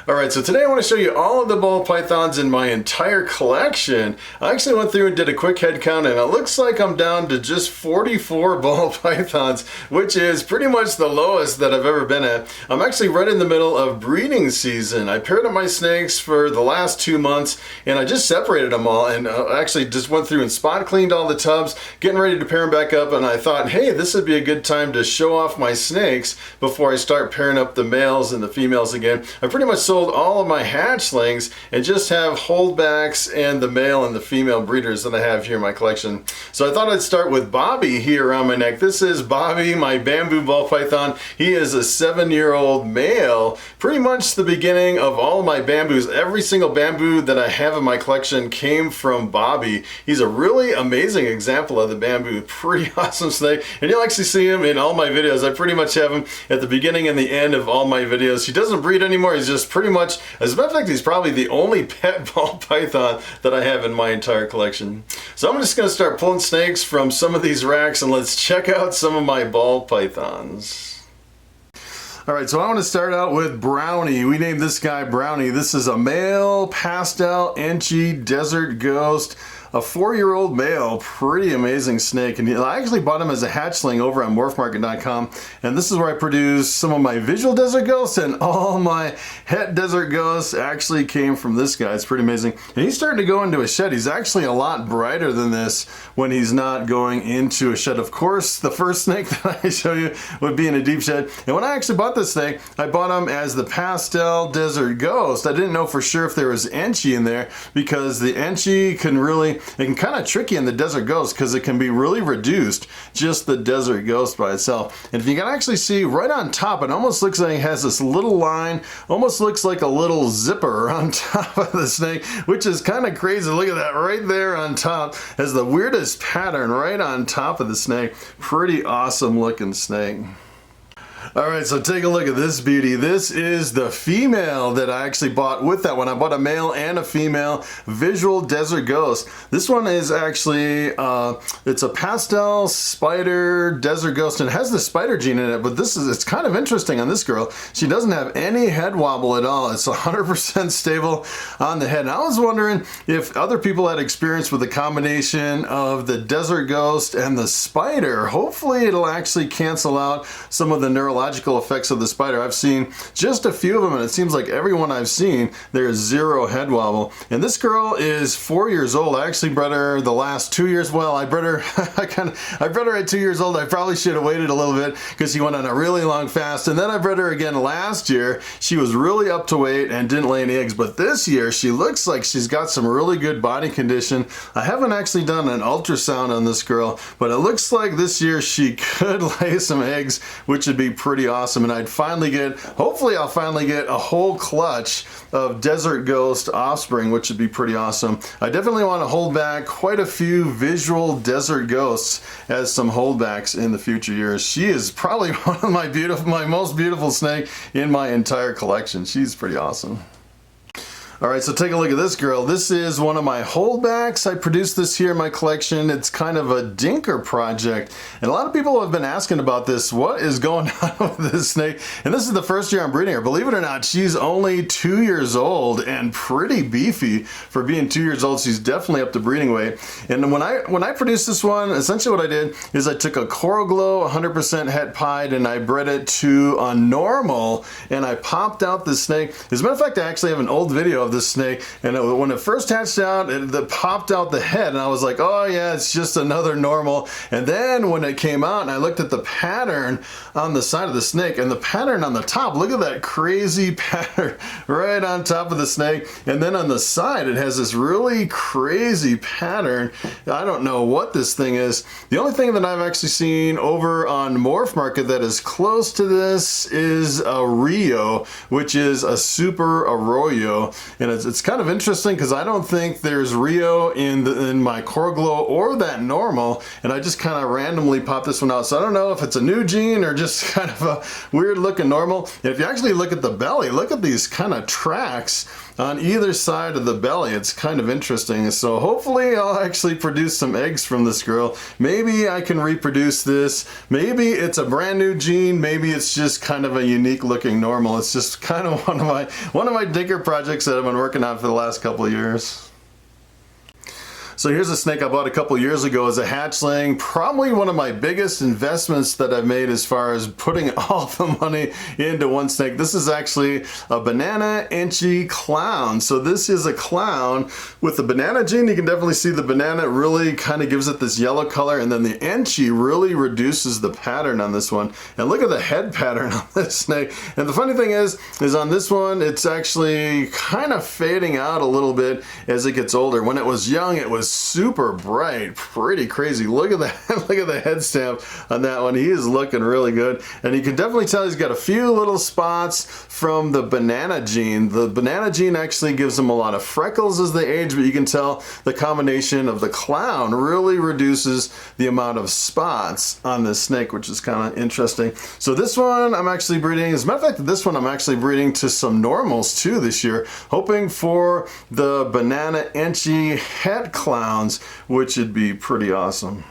Alright, so today I want to show you all of the ball pythons in my entire collection. I actually went through and did a quick head count, and it looks like I'm down to just 44 ball pythons, which is pretty much the lowest that I've ever been at. I'm actually right in the middle of breeding season. I paired up my snakes for the last 2 months, and I just separated them all, and actually just went through and spot cleaned all the tubs, getting ready to pair them back up, and I thought, hey, this would be a good time to show off my snakes before I start pairing up the males and the females again. I pretty much sold all of my hatchlings and just have holdbacks and the male and the female breeders that I have here in my collection. So I thought I'd start with Bobby here around my neck. This is Bobby, my bamboo ball python. He is a 7-year-old male. Pretty much the beginning of all of my bamboos. Every single bamboo that I have in my collection came from Bobby. He's a really amazing example of the bamboo. Pretty awesome snake. And you'll actually see him in all my videos. I pretty much have him at the beginning and the end of all my videos. He doesn't breed anymore. He's just pretty much, as a matter of fact, he's probably the only pet ball python that I have in my entire collection. So I'm just going to start pulling snakes from some of these racks, and let's check out some of my ball pythons. Alright, so I want to start out with Brownie. We named this guy Brownie. This is a male pastel inchy desert ghost. A 4-year-old male, pretty amazing snake, and I actually bought him as a hatchling over on Morphmarket.com, and this is where I produce some of my visual desert ghosts, and all my het desert ghosts actually came from this guy. It's pretty amazing. And he's starting to go into a shed. He's actually a lot brighter than this when he's not going into a shed. Of course, the first snake that I show you would be in a deep shed, and when I actually bought this snake, I bought him as the pastel desert ghost. I didn't know for sure if there was enchi in there, because the enchi can really, it can kind of trick you in the desert ghost because it can be really reduced, just the desert ghost by itself. And if you can actually see right on top, it almost looks like it has this little line, almost looks like a little zipper on top of the snake, which is kind of crazy. Look at that right there on top. Has the weirdest pattern right on top of the snake. Pretty awesome looking snake. Alright, so take a look at this beauty. This is the female that I actually bought with that one. I bought a male and a female visual desert ghost. This one is actually, it's a pastel spider desert ghost, and it has the spider gene in it, but it's kind of interesting on this girl. She doesn't have any head wobble at all. It's 100% stable on the head. And I was wondering if other people had experience with the combination of the desert ghost and the spider. Hopefully it'll actually cancel out some of the neurological effects of the spider. I've seen just a few of them, and it seems like everyone I've seen, there's zero head wobble. And this girl is 4 years old. I actually bred her the last 2 years. Well, I bred her I bred her at 2 years old. I probably should have waited a little bit because she went on a really long fast. And then I bred her again last year. She was really up to weight and didn't lay any eggs. But this year, she looks like she's got some really good body condition. I haven't actually done an ultrasound on this girl, but it looks like this year she could lay some eggs, which would be pretty awesome. And hopefully I'll finally get a whole clutch of desert ghost offspring, which would be pretty awesome. I definitely want to hold back quite a few visual desert ghosts as some holdbacks in the future years. She is probably one of my most beautiful snake in my entire collection. She's pretty awesome. Alright, so take a look at this girl. This is one of my holdbacks. I produced this here in my collection. It's kind of a dinker project. And a lot of people have been asking about this. What is going on with this snake? And this is the first year I'm breeding her. Believe it or not, she's only 2 years old and pretty beefy for being 2 years old. She's definitely up to breeding weight. And when I produced this one, essentially what I did is I took a Coral Glow 100% het pied, and I bred it to a normal, and I popped out the snake. As a matter of fact, I actually have an old video of this snake, and when it first hatched out, it popped out the head, and I was like, oh yeah, it's just another normal. And then when it came out and I looked at the pattern on the side of the snake and the pattern on the top, look at that crazy pattern right on top of the snake, and then on the side it has this really crazy pattern. I don't know what this thing is. The only thing that I've actually seen over on Morphmarket that is close to this is a Rio, which is a super arroyo. And it's kind of interesting because I don't think there's Rio in my Coral Glow or that normal, and I just kind of randomly popped this one out. So I don't know if it's a new gene or just kind of a weird looking normal. And if you actually look at the belly, look at these kind of tracks on either side of the belly. It's kind of interesting. So hopefully I'll actually produce some eggs from this girl. Maybe I can reproduce this. Maybe it's a brand new gene. Maybe it's just kind of a unique looking normal. It's just kind of one of my digger projects that I've been working on for the last couple of years. So here's a snake I bought a couple years ago as a hatchling. Probably one of my biggest investments that I've made as far as putting all the money into one snake. This is actually a banana inchy clown. So this is a clown with the banana gene. You can definitely see the banana really kind of gives it this yellow color, and then the inchy really reduces the pattern on this one. And look at the head pattern on this snake. And the funny thing is on this one, it's actually kind of fading out a little bit as it gets older. When it was young, it was super bright, pretty crazy. Look at that, look at the head stamp on that one. He is looking really good, and you can definitely tell he's got a few little spots from the banana gene. The banana gene actually gives him a lot of freckles as they age, but you can tell the combination of the clown really reduces the amount of spots on this snake, which is kind of interesting. So this one I'm actually breeding, as a matter of fact, this one I'm actually breeding to some normals too this year, hoping for the banana inchy head clown, which would be pretty awesome.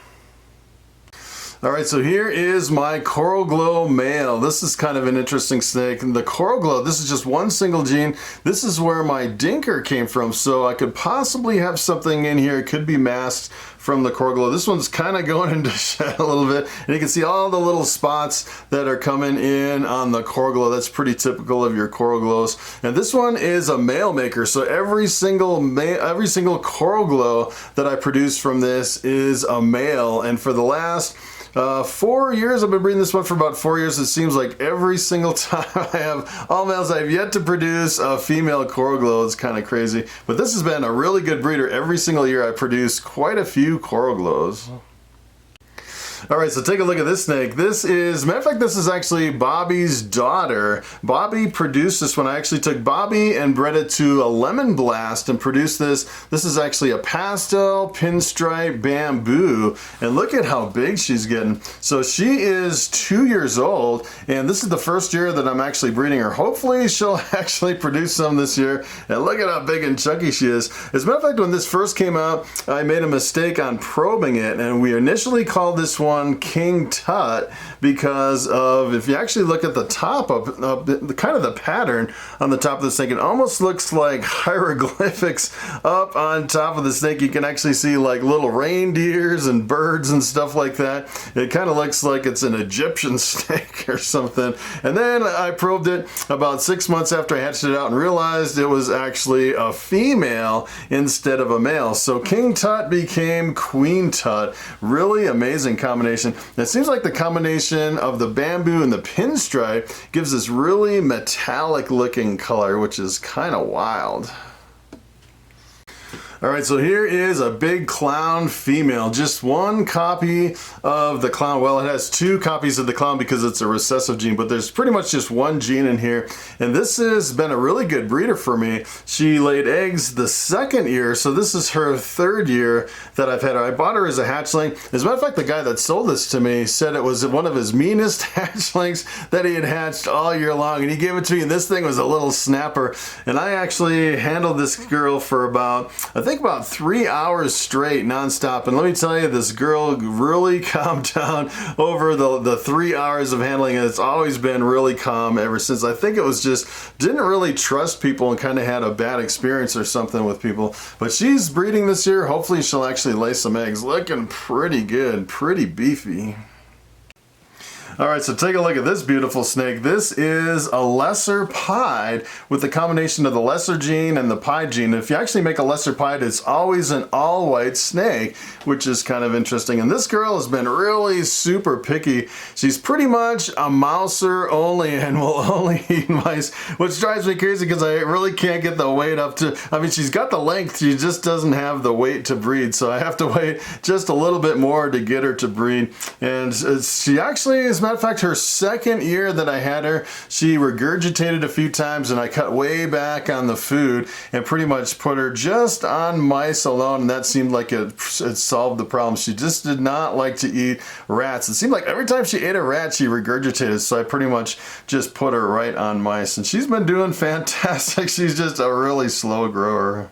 Alright, so here is my Coral Glow male. This is kind of an interesting snake. And the Coral Glow, this is just one single gene. This is where my dinker came from, so I could possibly have something in here. It could be masked from the Coral Glow. This one's kind of going into shed a little bit, and you can see all the little spots that are coming in on the Coral Glow. That's pretty typical of your Coral Glows. And this one is a male maker, so every single Coral Glow that I produce from this is a male. And for the last 4 years, I've been breeding this one for about 4 years. It seems like every single time I have all males, I've yet to produce a female Coral Glow. It's kind of crazy. But this has been a really good breeder. Every single year I produce quite a few Coral Glows. Alright, so take a look at this snake. This is, matter of fact, this is actually Bobby's daughter. Bobby produced this one. I actually took Bobby and bred it to a lemon blast and produced this. This is actually a pastel pinstripe bamboo. And look at how big she's getting. So she is 2 years old, and this is the first year that I'm actually breeding her. Hopefully she'll actually produce some this year. And look at how big and chunky she is. As a matter of fact, when this first came out, I made a mistake on probing it, and we initially called this one King Tut because of, if you actually look at the top of the kind of the pattern on the top of the snake, it almost looks like hieroglyphics up on top of the snake. You can actually see like little reindeers and birds and stuff like that. It kind of looks like it's an Egyptian snake or something. And then I probed it about 6 months after I hatched it out and realized it was actually a female instead of a male. So King Tut became Queen Tut. Really amazing combination. It seems like the combination of the bamboo and the pinstripe gives this really metallic looking color, which is kind of wild. Alright, so here is a big clown female. Just one copy of the clown. Well, it has 2 copies of the clown because it's a recessive gene, but there's pretty much just one gene in here. And this has been a really good breeder for me. She laid eggs the 2nd year, so this is her 3rd year that I've had her. I bought her as a hatchling. As a matter of fact, the guy that sold this to me said it was one of his meanest hatchlings that he had hatched all year long, and he gave it to me, and this thing was a little snapper. And I actually handled this girl for about, I think about 3 hours straight nonstop, and let me tell you, this girl really calmed down over the 3 hours of handling, and it's always been really calm ever since. I think it was just didn't really trust people and kind of had a bad experience or something with people. But she's breeding this year. Hopefully she'll actually lay some eggs. Looking pretty good, pretty beefy. Alright, so take a look at this beautiful snake. This is a lesser pied with the combination of the lesser gene and the pied gene. If you actually make a lesser pied, it's always an all-white snake, which is kind of interesting. And this girl has been really super picky. She's pretty much a mouser only and will only eat mice, which drives me crazy because I really can't get the weight up to, I mean, she's got the length, she just doesn't have the weight to breed, so I have to wait just a little bit more to get her to breed. And she actually is matter of fact, her second year that I had her, she regurgitated a few times, and I cut way back on the food and pretty much put her just on mice alone, and that seemed like it solved the problem. She just did not like to eat rats. It seemed like every time she ate a rat, she regurgitated, so I pretty much just put her right on mice, and she's been doing fantastic. She's just a really slow grower.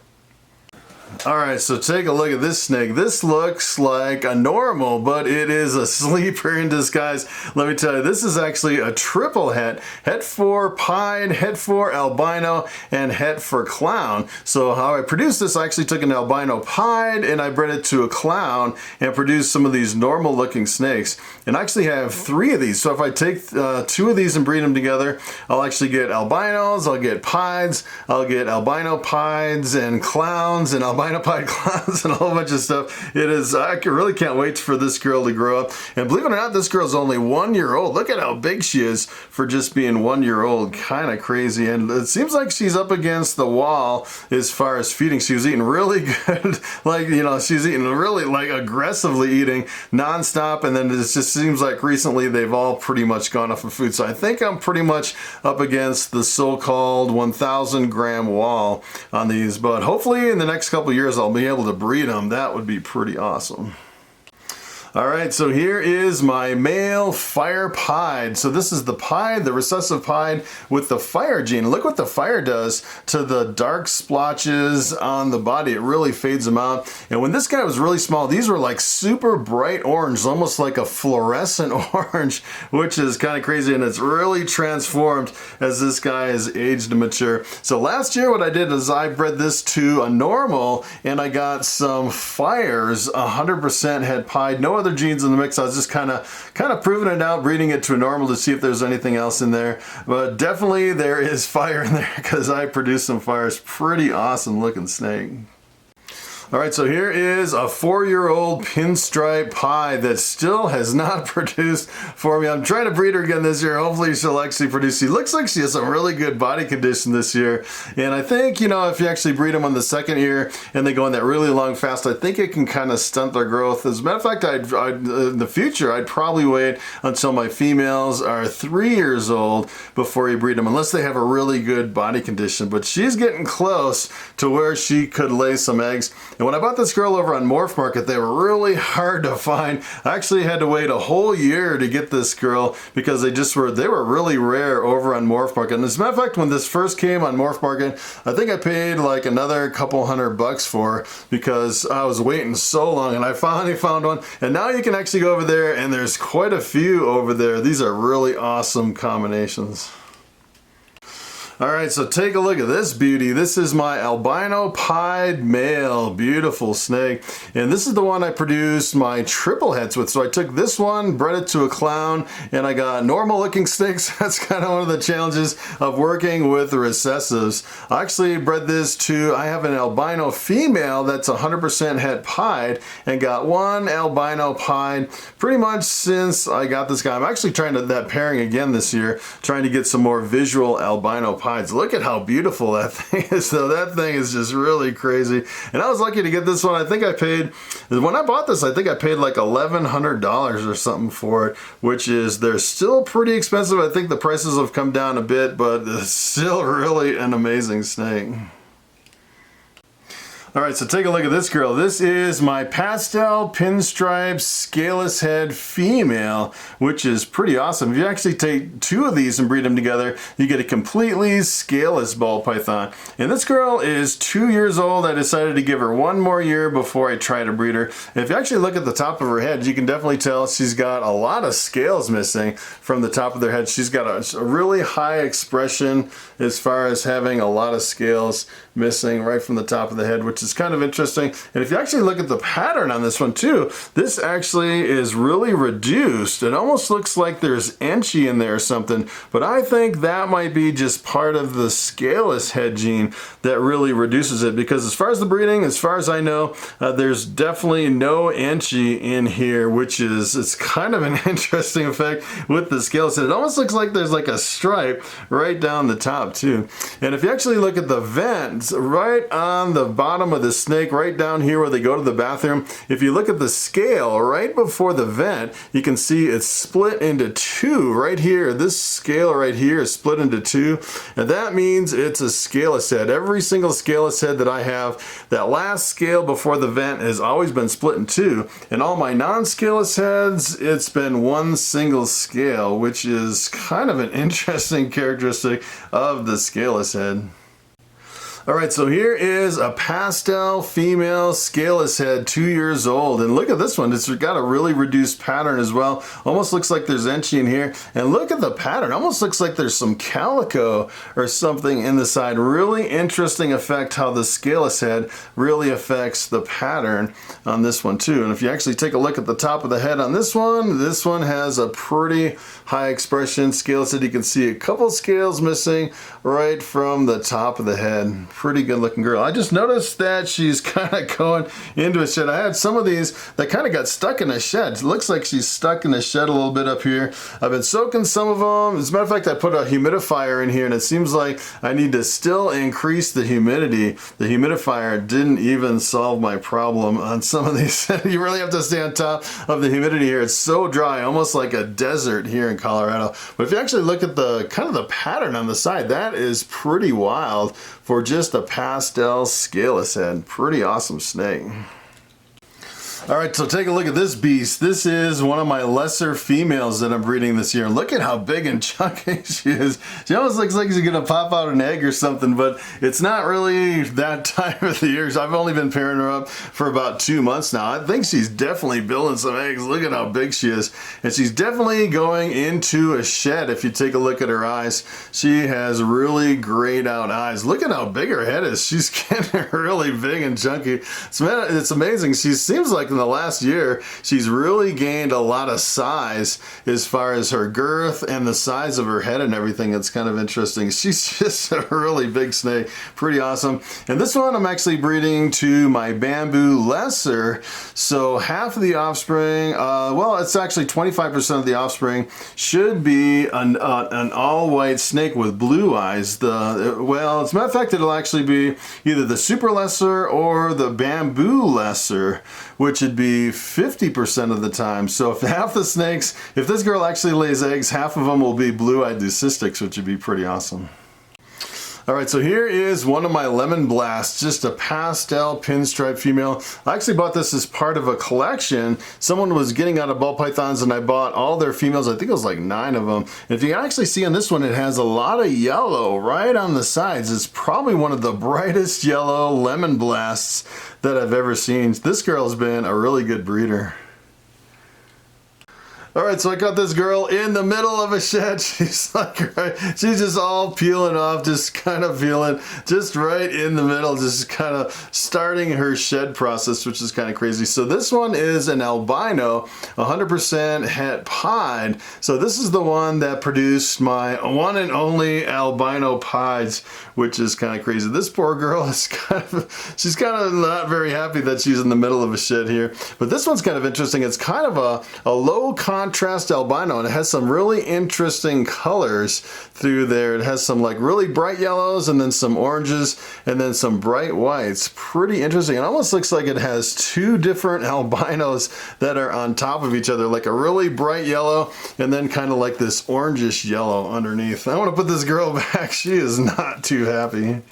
Alright, so take a look at this snake. This looks like a normal, but it is a sleeper in disguise. Let me tell you, this is actually a triple het. Het for pied, het for albino, and het for clown. So how I produced this, I actually took an albino pied and I bred it to a clown and produced some of these normal looking snakes. And I actually have 3 of these. So if I take 2 of these and breed them together, I'll actually get albinos, I'll get pieds, I'll get albino pieds and clowns and albino pied clowns and a whole bunch of stuff. It is, I really can't wait for this girl to grow up. And believe it or not, this girl's only 1 year old. Look at how big she is for just being 1 year old. Kind of crazy. And it seems like she's up against the wall as far as feeding. She was eating really good. Like, you know, she's eating really like aggressively eating nonstop. And then it just seems like recently they've all pretty much gone off of food. So I think I'm pretty much up against the so-called 1,000 gram wall on these. But hopefully in the next couple years I'll be able to breed them. That would be pretty awesome. Alright, so here is my male fire pied. So this is the pied, the recessive pied with the fire gene. Look what the fire does to the dark splotches on the body. It really fades them out. And when this guy was really small, these were like super bright orange, almost like a fluorescent orange, which is kind of crazy. And it's really transformed as this guy is aged and mature. So last year what I did is I bred this to a normal and I got some fires, 100% had pied, no other genes in the mix. I was just kind of proving it out, breeding it to a normal to see if there's anything else in there. But definitely there is fire in there because I produced some fires. Pretty awesome looking snake. Alright, so here is a 4-year-old pinstripe pie that still has not produced for me. I'm trying to breed her again this year. Hopefully she'll actually produce. She looks like she has some really good body condition this year. And I think, you know, if you actually breed them on the second year and they go in that really long fast, I think it can kind of stunt their growth. As a matter of fact, in the future, I'd probably wait until my females are 3 years old before you breed them, unless they have a really good body condition. But she's getting close to where she could lay some eggs. And when I bought this girl over on Morphmarket, they were really hard to find. I actually had to wait a whole year to get this girl because they were really rare over on Morphmarket. And as a matter of fact, when this first came on Morphmarket, I think I paid like another couple $100 for her because I was waiting so long, and I finally found one. And now you can actually go over there and there's quite a few over there. These are really awesome combinations. Alright, so take a look at this beauty. This is my albino pied male. Beautiful snake. And this is the one I produced my triple hets with. So I took this one, bred it to a clown, and I got normal looking snakes. That's kind of one of the challenges of working with recessives. I actually bred this to, I have an albino female that's 100% het pied, and got one albino pied pretty much since I got this guy. I'm actually trying to that pairing again this year, trying to get some more visual albino pied. Look at how beautiful that thing is though. That thing is just really crazy. And I was lucky to get this one. I think I paid, when I bought this, I think I paid like $1,100 or something for it, which is, they're still pretty expensive. I think the prices have come down a bit, but it's still really an amazing snake. Alright, so take a look at this girl. This is my pastel pinstripe scaleless head female, which is pretty awesome. If you actually take 2 of these and breed them together, you get a completely scaleless ball python. And this girl is 2 years old. I decided to give her 1 more year before I try to breed her. If you actually look at the top of her head, you can definitely tell she's got a lot of scales missing from the top of their head. She's got a really high expression as far as having a lot of scales missing right from the top of the head, which is kind of interesting. And if you actually look at the pattern on this one too, this actually is really reduced. It almost looks like there's enchi in there or something, but I think that might be just part of the scaleless head gene that really reduces it, because as far as the breeding, as far as I know, there's definitely no enchi in here, which is, it's kind of an interesting effect with the scaleless head. It almost looks like there's like a stripe right down the top too. And if you actually look at the vent right on the bottom of this snake right down here where they go to the bathroom. If you look at the scale right before the vent, you can see it's split into two right here. This scale right here is split into two, and that means it's a scaleless head. Every single scaleless head that I have, that last scale before the vent has always been split in two, and all my non-scaleless heads, it's been one single scale, which is kind of an interesting characteristic of the scaleless head. Alright, so here is a pastel female scaleless head, 2 years old. And look at this one, it's got a really reduced pattern as well. Almost looks like there's etching in here. And look at the pattern, almost looks like there's some calico or something in the side. Really interesting effect how the scaleless head really affects the pattern on this one too. And if you actually take a look at the top of the head on this one has a pretty high expression scaleless head. You can see a couple scales missing right from the top of the head. Pretty good looking girl. I just noticed that she's kind of going into a shed. I had some of these that kind of got stuck in a shed. It looks like she's stuck in a shed a little bit up here. I've been soaking some of them. As a matter of fact, I put a humidifier in here, and it seems like I need to still increase the humidity. The humidifier didn't even solve my problem on some of these. You really have to stay on top of the humidity here. It's so dry, almost like a desert here in Colorado. But if you actually look at the kind of the pattern on the side, that is pretty wild for just a pastel scaleless head. Pretty awesome snake. Alright, so take a look at this beast. This is one of my lesser females that I'm breeding this year. Look at how big and chunky she is. She almost looks like she's gonna pop out an egg or something, but it's not really that time of the year. I've only been pairing her up for about 2 months now. I think she's definitely building some eggs. Look at how big she is. And she's definitely going into a shed if you take a look at her eyes. She has really grayed out eyes. Look at how big her head is. She's getting really big and chunky. It's amazing. She seems like in the last year, she's really gained a lot of size as far as her girth and the size of her head and everything. It's kind of interesting. She's just a really big snake. Pretty awesome. And this one I'm actually breeding to my bamboo lesser. So half of the offspring, well, it's actually 25% of the offspring should be an all-white snake with blue eyes. Well, as a matter of fact, it'll actually be either the super lesser or the bamboo lesser, which would be 50% of the time. So if half the snakes, if this girl actually lays eggs, half of them will be blue-eyed leucistics, which would be pretty awesome. Alright, so here is one of my lemon blasts, just a pastel pinstripe female. I actually bought this as part of a collection. Someone was getting out of ball pythons and I bought all their females. I think it was like 9 of them. And if you can actually see on this one, it has a lot of yellow right on the sides. It's probably one of the brightest yellow lemon blasts that I've ever seen. This girl's been a really good breeder. Alright, so I got this girl in the middle of a shed. She's like, right, she's just all peeling off, just kind of feeling, just right in the middle, just kind of starting her shed process, which is kind of crazy. So this one is an albino, 100% het pied. So this is the one that produced my one and only albino pieds, which is kind of crazy. This poor girl is she's kind of not very happy that she's in the middle of a shed here. But this one's kind of interesting. It's kind of a low contrast albino, and it has some really interesting colors through there. It has some like really bright yellows and then some oranges and then some bright whites. Pretty interesting. It almost looks like it has 2 different albinos that are on top of each other, like a really bright yellow and then kind of like this orangish yellow underneath. I want to put this girl back. She is not too happy.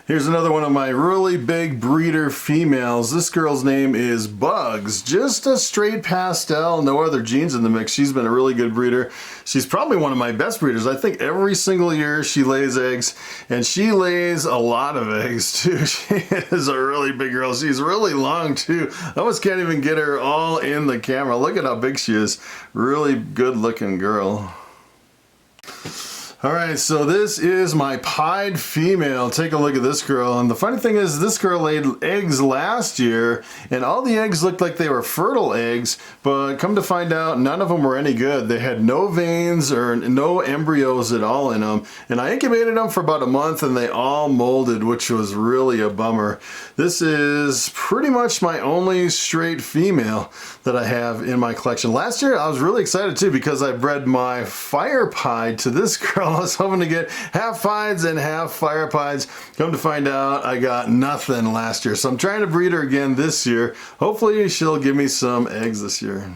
Here's another one of my really big breeder females. This girl's name is Bugs. Just a straight pastel, no other genes in the mix. She's been a really good breeder. She's probably one of my best breeders. I think every single year she lays eggs, and she lays a lot of eggs too. She is a really big girl. She's really long too. I almost can't even get her all in the camera. Look at how big she is. Really good looking girl. Alright, so this is my pied female. Take a look at this girl. And the funny thing is, this girl laid eggs last year, and all the eggs looked like they were fertile eggs, but come to find out, none of them were any good. They had no veins or no embryos at all in them. And I incubated them for about a month, and they all molded, which was really a bummer. This is pretty much my only straight female that I have in my collection. Last year, I was really excited too, because I bred my fire pied to this girl. I was hoping to get half pieds and half fire pieds. Come to find out, I got nothing last year. So I'm trying to breed her again this year. Hopefully she'll give me some eggs this year.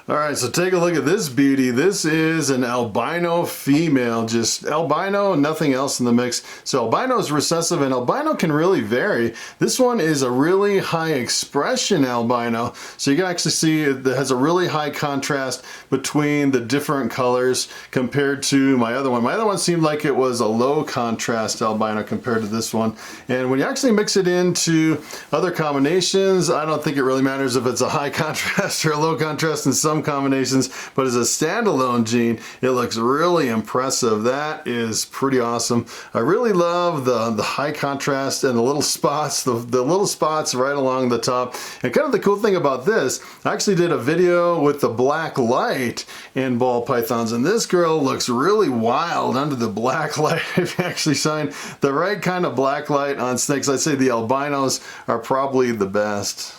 All right, so take a look at this beauty. This is an albino female, just albino, nothing else in the mix. So albino is recessive and albino can really vary. This one is a really high expression albino. So you can actually see it has a really high contrast between the different colors compared to my other one. My other one seemed like it was a low contrast albino compared to this one. And when you actually mix it into other combinations, I don't think it really matters if it's a high contrast or a low contrast in some combinations, but as a standalone gene, it looks really impressive. That is pretty awesome. I really love the high contrast and the little spots, the little spots right along the top. And kind of the cool thing about this, I actually did a video with the black light in ball pythons, and this girl looks really wild under the black light. If you actually shine the right kind of black light on snakes, I'd say the albinos are probably the best.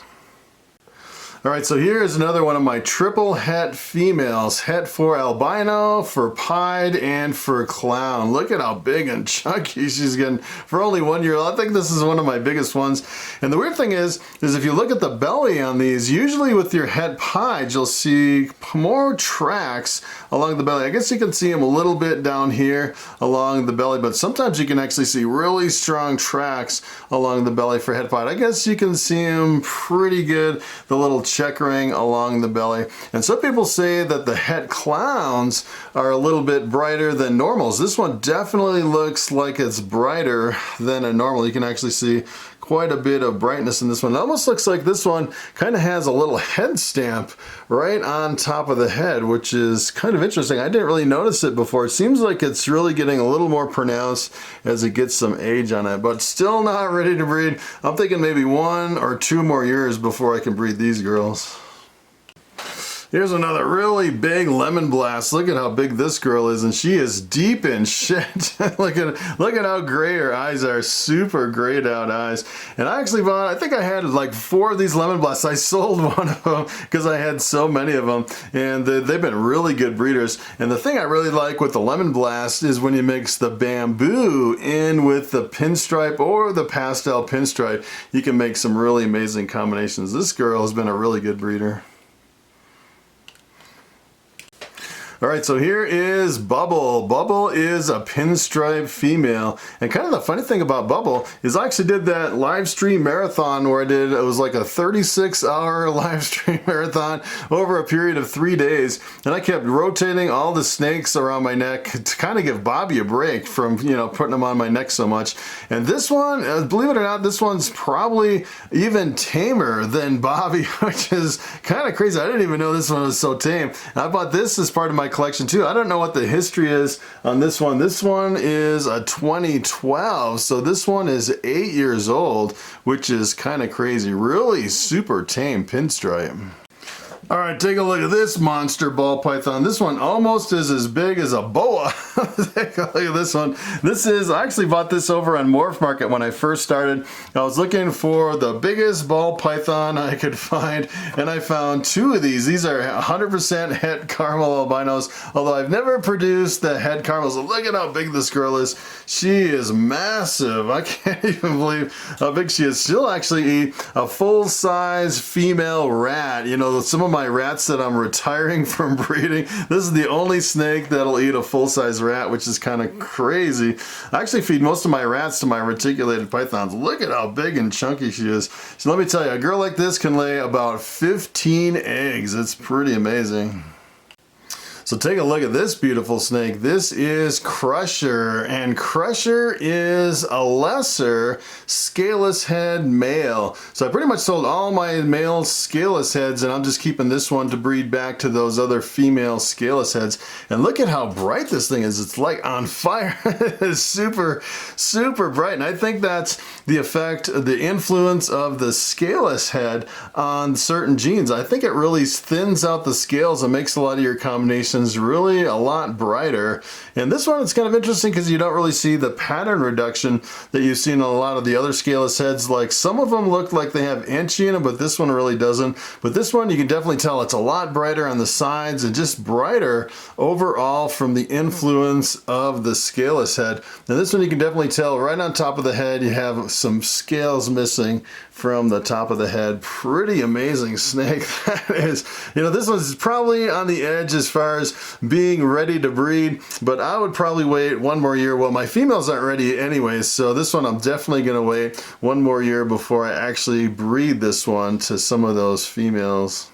All right, so here's another one of my triple het females. Het for albino, for pied, and for clown. Look at how big and chunky she's getting for only 1 year old. I think this is one of my biggest ones. And the weird thing is if you look at the belly on these, usually with your het pied, you'll see more tracks along the belly. I guess you can see them a little bit down here along the belly, but sometimes you can actually see really strong tracks along the belly for het pied. I guess you can see them pretty good, the little checkering along the belly. And some people say that the het clowns are a little bit brighter than normals. This one definitely looks like it's brighter than a normal. You can actually see quite a bit of brightness in this one. It almost looks like this one kind of has a little head stamp right on top of the head, which is kind of interesting. I didn't really notice it before. It seems like it's really getting a little more pronounced as it gets some age on it, but still not ready to breed. I'm thinking maybe 1 or 2 more years before I can breed these girls. Here's another really big lemon blast. Look at how big this girl is, and she is deep in shit. look at how gray her eyes are. Super grayed out eyes. And I actually bought, I think I had like 4 of these lemon blasts. I sold one of them because I had so many of them, and they've been really good breeders. And the thing I really like with the lemon blast is when you mix the bamboo in with the pinstripe or the pastel pinstripe, you can make some really amazing combinations. This girl has been a really good breeder. All right, so here is Bubble. Bubble is a pinstripe female. And kind of the funny thing about Bubble is I actually did that live stream marathon where it was like a 36-hour live stream marathon over a period of 3 days. And I kept rotating all the snakes around my neck to kind of give Bobby a break from, you know, putting them on my neck so much. And this one, believe it or not, this one's probably even tamer than Bobby, which is kind of crazy. I didn't even know this one was so tame. And I bought this as part of my collection too. I don't know what the history is on this one. This one is a 2012, so this one is 8 years old, which is kind of crazy. Really super tame pinstripe. All right, take a look at this monster ball python. This one almost is as big as a boa. Take a look at this one. I actually bought this over on Morphmarket when I first started. I was looking for the biggest ball python I could find, and I found 2 of these. These are 100% het caramel albinos, although I've never produced the het caramels. Look at how big this girl is. She is massive. I can't even believe how big she is. She'll actually eat a full-size female rat. You know, some of my rats that I'm retiring from breeding, this is the only snake that'll eat a full-size rat, which is kind of crazy. I actually feed most of my rats to my reticulated pythons. Look at how big and chunky she is. So let me tell you, a girl like this can lay about 15 eggs. It's pretty amazing. So take a look at this beautiful snake. This is Crusher, and Crusher is a lesser scaleless head male. So I pretty much sold all my male scaleless heads, and I'm just keeping this one to breed back to those other female scaleless heads. And look at how bright this thing is. It's like on fire. It's super, super bright. And I think that's the effect, the influence of the scaleless head on certain genes. I think it really thins out the scales and makes a lot of your combinations reflections really a lot brighter. And this one, it's kind of interesting because you don't really see the pattern reduction that you've seen in a lot of the other scaleless heads. Like some of them look like they have inchy in them, but this one really doesn't. But this one, you can definitely tell it's a lot brighter on the sides and just brighter overall from the influence of the scaleless head. Now this one, you can definitely tell right on top of the head, you have some scales missing from the top of the head. Pretty amazing snake that is. You know, this one's probably on the edge as far as being ready to breed, but I would probably wait one more year. Well, my females aren't ready anyways, so this one I'm definitely gonna wait one more year before I actually breed this one to some of those females.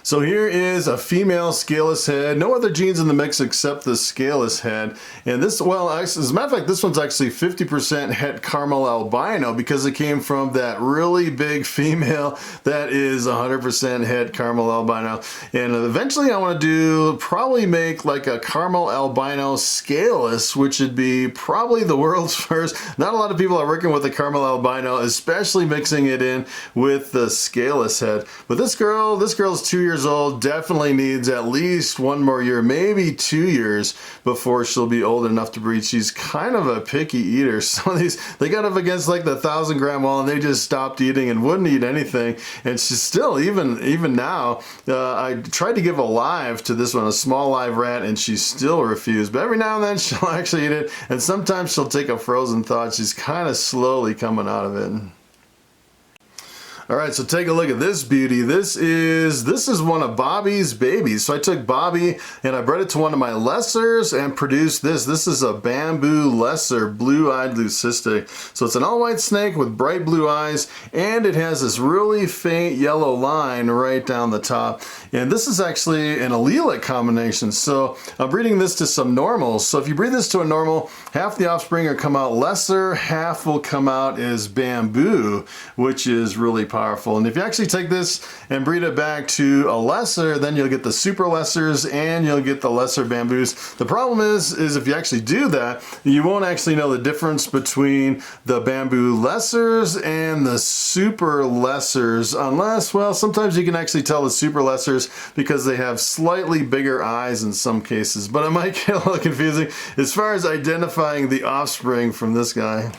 So here is a female scaleless head. No other genes in the mix except the scaleless head. And this, well, as a matter of fact, this one's actually 50% het caramel albino because it came from that really big female that is 100% het caramel albino. And eventually I want to probably make like a caramel albino scaleless, which would be probably the world's first. Not a lot of people are working with the caramel albino, especially mixing it in with the scaleless head. But this girl's 2 years old, definitely needs at least one more year, maybe 2 years before she'll be old enough to breed. She's kind of a picky eater. Some of these, they got up against like the 1,000-gram wall and they just stopped eating and wouldn't eat anything. And she's still, even now, I tried to give a live to this one, a small live rat, and she still refused. But every now and then she'll actually eat it, and sometimes she'll take a frozen thawed. She's kind of slowly coming out of it. All right, so take a look at this beauty. This is one of Bobby's babies. So I took Bobby and I bred it to one of my lessers and produced this. This is a bamboo lesser, blue-eyed leucistic. So it's an all-white snake with bright blue eyes, and it has this really faint yellow line right down the top. And this is actually an allelic combination. So I'm breeding this to some normals. So if you breed this to a normal, half the offspring will come out lesser, half will come out as bamboo, which is really powerful. And if you actually take this and breed it back to a lesser, then you'll get the super lessers and you'll get the lesser bamboos. The problem is if you actually do that, you won't actually know the difference between the bamboo lessers and the super lessers, unless, well, sometimes you can actually tell the super lessers because they have slightly bigger eyes in some cases, but it might get a little confusing as far as identifying the offspring from this guy.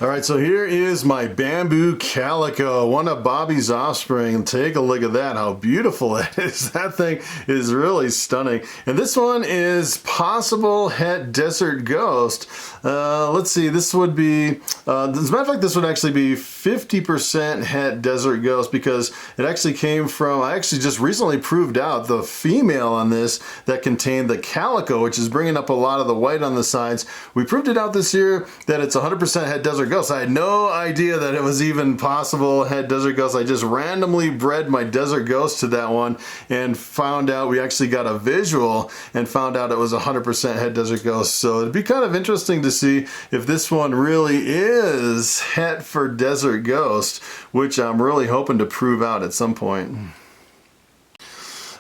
All right, so here is my bamboo calico, one of Bobby's offspring. Take a look at that, how beautiful it is. That thing is really stunning. And this one is possible het desert ghost. Let's see, this would be, as a matter of fact, this would actually be 50% het desert ghost because it actually came from, I actually just recently proved out the female on this that contained the calico, which is bringing up a lot of the white on the sides. We proved it out this year that it's 100% het desert ghost. I had no idea that it was even possible het desert ghost. I just randomly bred my desert ghost to that one and found out, we actually got a visual and found out it was 100% het desert ghost. So it'd be kind of interesting to see if this one really is het for desert ghost, which I'm really hoping to prove out at some point.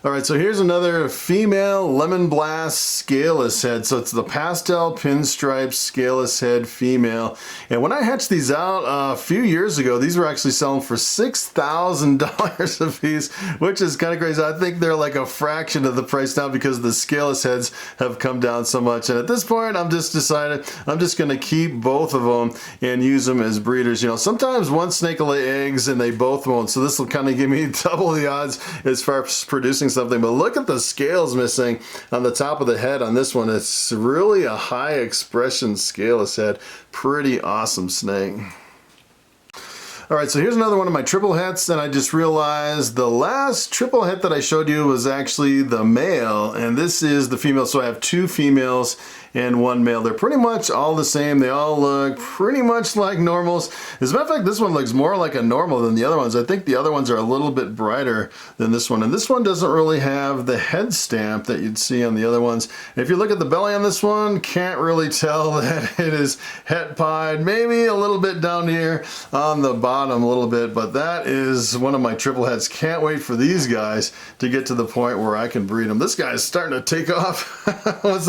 All right, so here's another female lemon blast scaleless head. So it's the pastel pinstripe scaleless head female. And when I hatched these out a few years ago, these were actually selling for $6,000 a piece, which is kind of crazy. I think they're like a fraction of the price now because the scaleless heads have come down so much. And at this point, I'm just decided I'm just gonna keep both of them and use them as breeders. You know, sometimes one snake will lay eggs and they both won't. So this will kind of give me double the odds as far as producing something. But look at the scales missing on the top of the head on this one. It's really a high expression scaleless head. Pretty awesome snake. All right, so here's another one of my triple hets, and I just realized the last triple het that I showed you was actually the male, and this is the female. So I have two females and one male. They're pretty much all the same. They all look pretty much like normals. As a matter of fact, this one looks more like a normal than the other ones. I think the other ones are a little bit brighter than this one. And this one doesn't really have the head stamp that you'd see on the other ones. If you look at the belly on this one, can't really tell that it is het pied. Maybe a little bit down here on the bottom. bottom a little bit, but that is one of my triple heads. Can't wait for these guys to get to the point where I can breed them. This guy's starting to take off once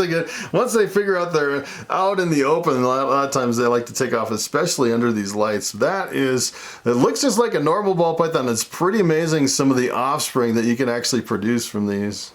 they figure out they're out in the open. A lot of times they like to take off, especially under these lights. It looks just like a normal ball python. It's pretty amazing some of the offspring that you can actually produce from these.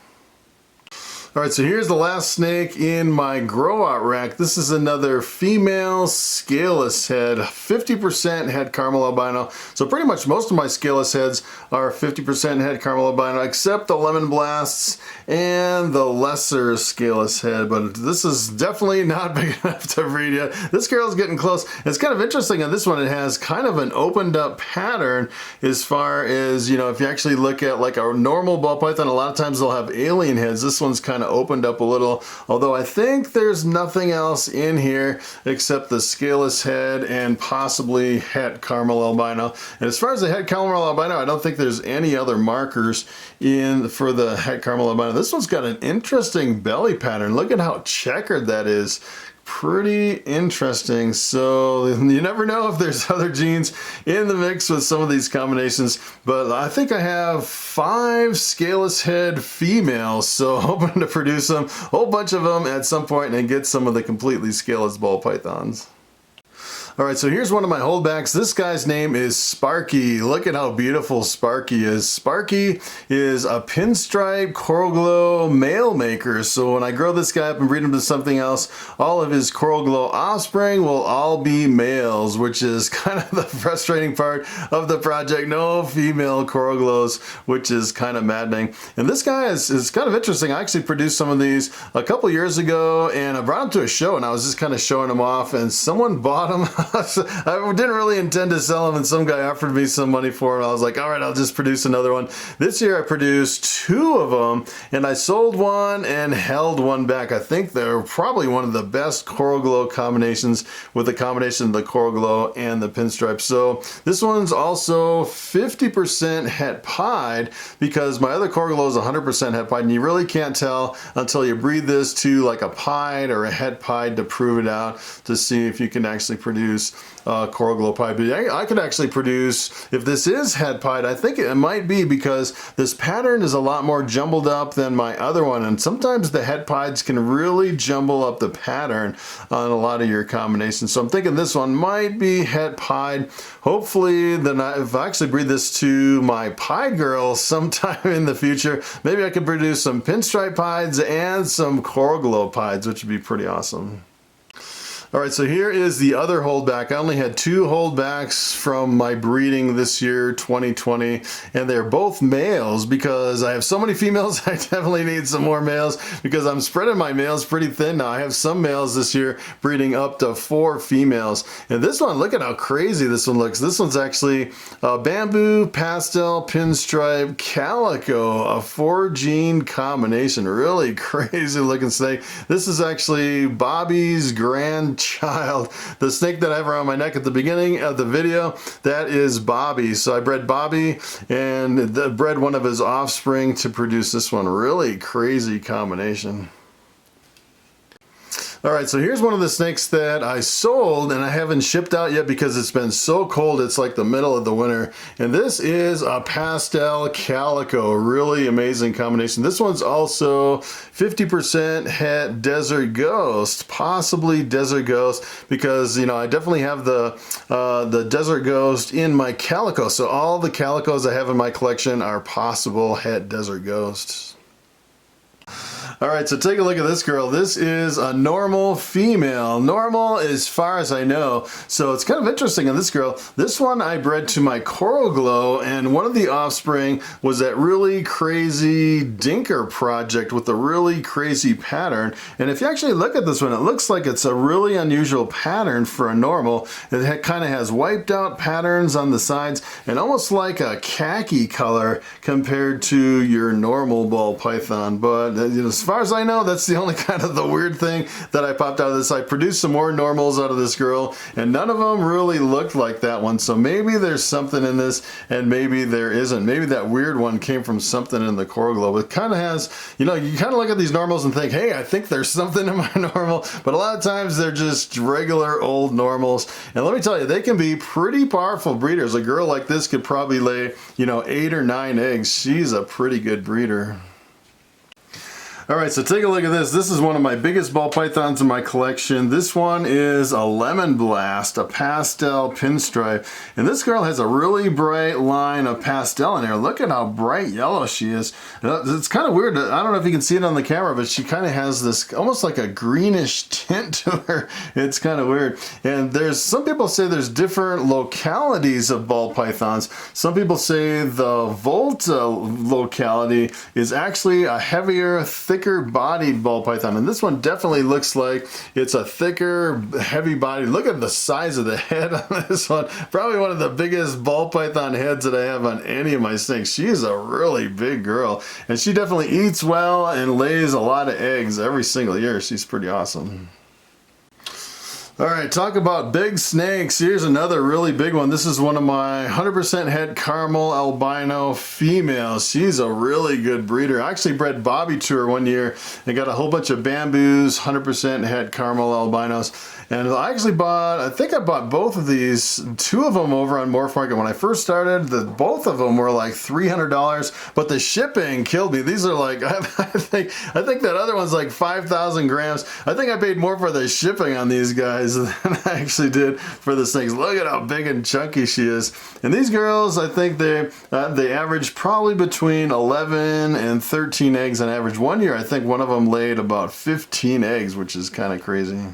All right, so here's the last snake in my grow out rack. This is another female scaleless head, 50% het caramel albino. So pretty much most of my scaleless heads are 50% het caramel albino, except the lemon blasts and the lesser scaleless head. But this is definitely not big enough to breed yet. This girl's getting close. It's kind of interesting on this one. It has kind of an opened up pattern as far as, you know, if you actually look at like a normal ball python, a lot of times they'll have alien heads. This one's kind of opened up a little, although I think there's nothing else in here except the scaleless head and possibly het caramel albino. And as far as the het caramel albino, I don't think there's any other markers for the het caramel albino. This one's got an interesting belly pattern. Look at how checkered that is. Pretty interesting. So you never know if there's other genes in the mix with some of these combinations, but I think I have 5 scaleless head females, so hoping to produce them, a whole bunch of them at some point and get some of the completely scaleless ball pythons. All right, so here's one of my holdbacks. This guy's name is Sparky. Look at how beautiful Sparky is. Sparky is a pinstripe coral glow male maker. So when I grow this guy up and breed him to something else, all of his coral glow offspring will all be males, which is kind of the frustrating part of the project. No female coral glows, which is kind of maddening. And this guy is kind of interesting. I actually produced some of these a couple years ago, and I brought them to a show, and I was just kind of showing them off, and someone bought them. I didn't really intend to sell them, and some guy offered me some money for them. I was like, all right, I'll just produce another one. This year I produced 2 of them, and I sold one and held one back. I think they're probably one of the best coral glow combinations, with the combination of the coral glow and the pinstripe. So this one's also 50% het pied, because my other coral glow is 100% het pied, and you really can't tell until you breed this to like a pied or a het pied to prove it out, to see if you can actually produce coral glow pied. But I could actually produce, if this is het pied, I think it might be because this pattern is a lot more jumbled up than my other one, and sometimes the het pieds can really jumble up the pattern on a lot of your combinations. So I'm thinking this one might be het pied. Hopefully then if I actually breed this to my pied girl sometime in the future, maybe I could produce some pinstripe pieds and some coral glow pieds, which would be pretty awesome. All right, so here is the other holdback. I only had 2 holdbacks from my breeding this year, 2020, and they're both males because I have so many females. I definitely need some more males because I'm spreading my males pretty thin now. I have some males this year breeding up to 4 females. And this one, look at how crazy this one looks. This one's actually bamboo, pastel, pinstripe, calico, a 4-gene combination. Really crazy looking snake. This is actually Bobby's grandchild. The snake that I have around my neck at the beginning of the video, that is Bobby. So I bred Bobby and bred one of his offspring to produce this one. Really crazy combination. All right, so here's one of the snakes that I sold and I haven't shipped out yet because it's been so cold. It's like the middle of the winter. And this is a pastel calico, really amazing combination. This one's also 50% het desert ghost, possibly desert ghost, because you know I definitely have the desert ghost in my calico. So all the calicos I have in my collection are possible het desert ghosts. All right, so take a look at this girl. This is a normal female. Normal as far as I know. So it's kind of interesting on this girl. This one I bred to my coral glow, and one of the offspring was that really crazy dinker project with a really crazy pattern. And if you actually look at this one, it looks like it's a really unusual pattern for a normal. It kind of has wiped out patterns on the sides and almost like a khaki color compared to your normal ball python. But you know, as far as I know, that's the only kind of the weird thing that I popped out of this. I produced some more normals out of this girl, and none of them really looked like that one. So maybe there's something in this, and maybe there isn't. Maybe that weird one came from something in the coral globe. It kind of has, you know, you kind of look at these normals and think, hey, I think there's something in my normal, but a lot of times they're just regular old normals. And let me tell you, they can be pretty powerful breeders. A girl like this could probably lay, you know, 8 or 9 eggs. She's a pretty good breeder. All right, so take a look at this. This is one of my biggest ball pythons in my collection. This one is a Lemon Blast, a pastel pinstripe. And this girl has a really bright line of pastel in here. Look at how bright yellow she is. It's kind of weird. I don't know if you can see it on the camera, but she kind of has this almost like a greenish tint to her. It's kind of weird. And there's some people say there's different localities of ball pythons. Some people say the Volta locality is actually a heavier, thicker bodied ball python, and this one definitely looks like it's a thicker, heavy body. Look at the size of the head on this one. Probably one of the biggest ball python heads that I have on any of my snakes. She's a really big girl, and she definitely eats well and lays a lot of eggs every single year. She's pretty awesome. All right, talk about big snakes. Here's another really big one. This is one of my 100% het caramel albino females. She's a really good breeder. I actually bred Bobby to her one year and got a whole bunch of bamboos, 100% het caramel albinos. And I actually bought, I think I bought both of these, 2 of them over on Morphmarket. When I first started, both of them were like $300, but the shipping killed me. These are like, I think that other one's like 5,000 grams. I think I paid more for the shipping on these guys than I actually did for the snakes. Look at how big and chunky she is. And these girls, I think they average probably between 11 and 13 eggs on average. One year, I think one of them laid about 15 eggs, which is kind of crazy.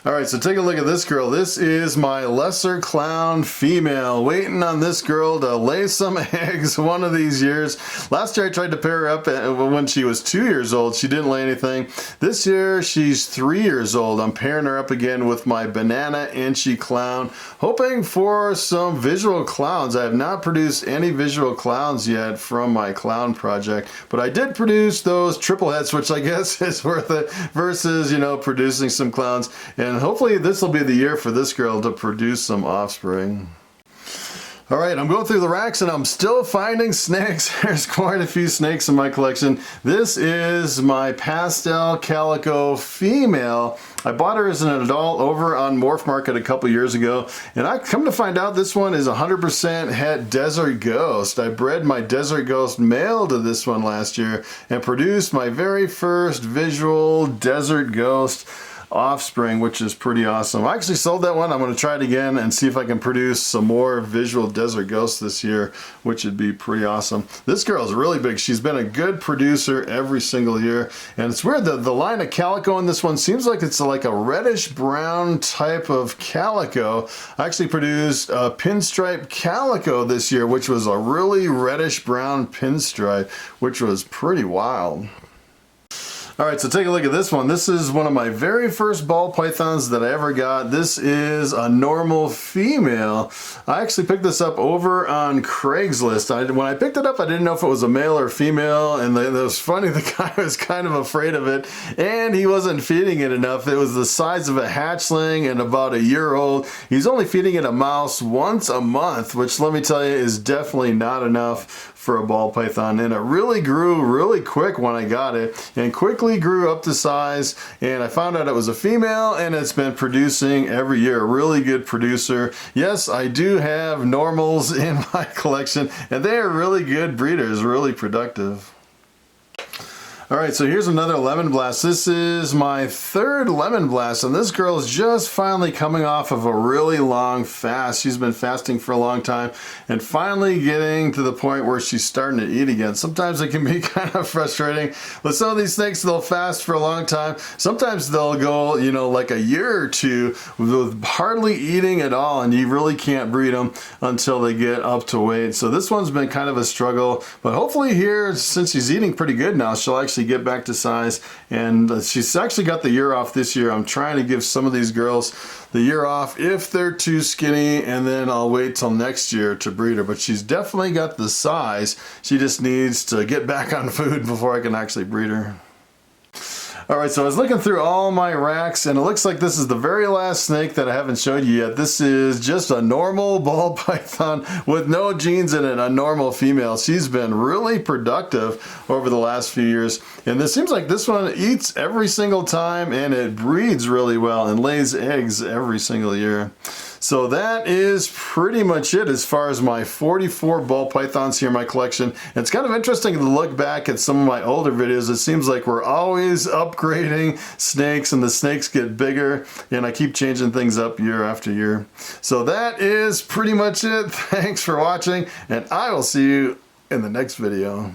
All right, so take a look at this girl. This is my lesser clown female. Waiting on this girl to lay some eggs one of these years. Last year I tried to pair her up when she was 2 years old. She didn't lay anything. This year she's 3 years old. I'm pairing her up again with my banana inchy clown, hoping for some visual clowns. I have not produced any visual clowns yet from my clown project, but I did produce those triple heads, which I guess is worth it versus, you know, producing some clowns. And hopefully this will be the year for this girl to produce some offspring. All right, I'm going through the racks and I'm still finding snakes. There's quite a few snakes in my collection. This is my pastel calico female. I bought her as an adult over on Morphmarket a couple years ago, and I come to find out this one is 100% het Desert Ghost. I bred my Desert Ghost male to this one last year and produced my very first visual Desert Ghost offspring, which is pretty awesome. I actually sold that one. I'm going to try it again and see if I can produce some more visual Desert Ghosts this year, which would be pretty awesome. This girl is really big. She's been a good producer every single year, and it's weird that the line of calico in this one seems like it's like a reddish brown type of calico. I actually produced a pinstripe calico this year, which was a really reddish brown pinstripe, which was pretty wild. All right, so take a look at this one. This is one of my very first ball pythons that I ever got. This is a normal female. I actually picked this up over on Craigslist. When I picked it up, I didn't know if it was a male or female, and it was funny, the guy was kind of afraid of it, and he wasn't feeding it enough. It was the size of a hatchling and about a year old. He's only feeding it a mouse once a month, which let me tell you is definitely not enough for a ball python, and it really grew really quick when I got it, and quickly grew up to size, and I found out it was a female, and it's been producing every year. A really good producer. Yes, I do have normals in my collection, and they are really good breeders, really productive. All right, so here's another Lemon Blast. This is my third Lemon Blast, and this girl is just finally coming off of a really long fast. She's been fasting for a long time and finally getting to the point where she's starting to eat again. Sometimes it can be kind of frustrating. With some of these snakes, they'll fast for a long time. Sometimes they'll go, you know, like a year or two with hardly eating at all, and you really can't breed them until they get up to weight. So this one's been kind of a struggle, but hopefully here, since she's eating pretty good now, she'll actually get back to size, and she's actually got the year off this year. I'm trying to give some of these girls the year off if they're too skinny, and then I'll wait till next year to breed her, but she's definitely got the size. She just needs to get back on food before I can actually breed her. All right, so I was looking through all my racks, and it looks like this is the very last snake that I haven't showed you yet. This is just a normal ball python with no genes in it, a normal female. She's been really productive over the last few years, and it seems like this one eats every single time, and it breeds really well and lays eggs every single year. So that is pretty much it as far as my 44 ball pythons here in my collection. And it's kind of interesting to look back at some of my older videos. It seems like we're always upgrading snakes, and the snakes get bigger, and I keep changing things up year after year. So that is pretty much it. Thanks for watching, and I will see you in the next video.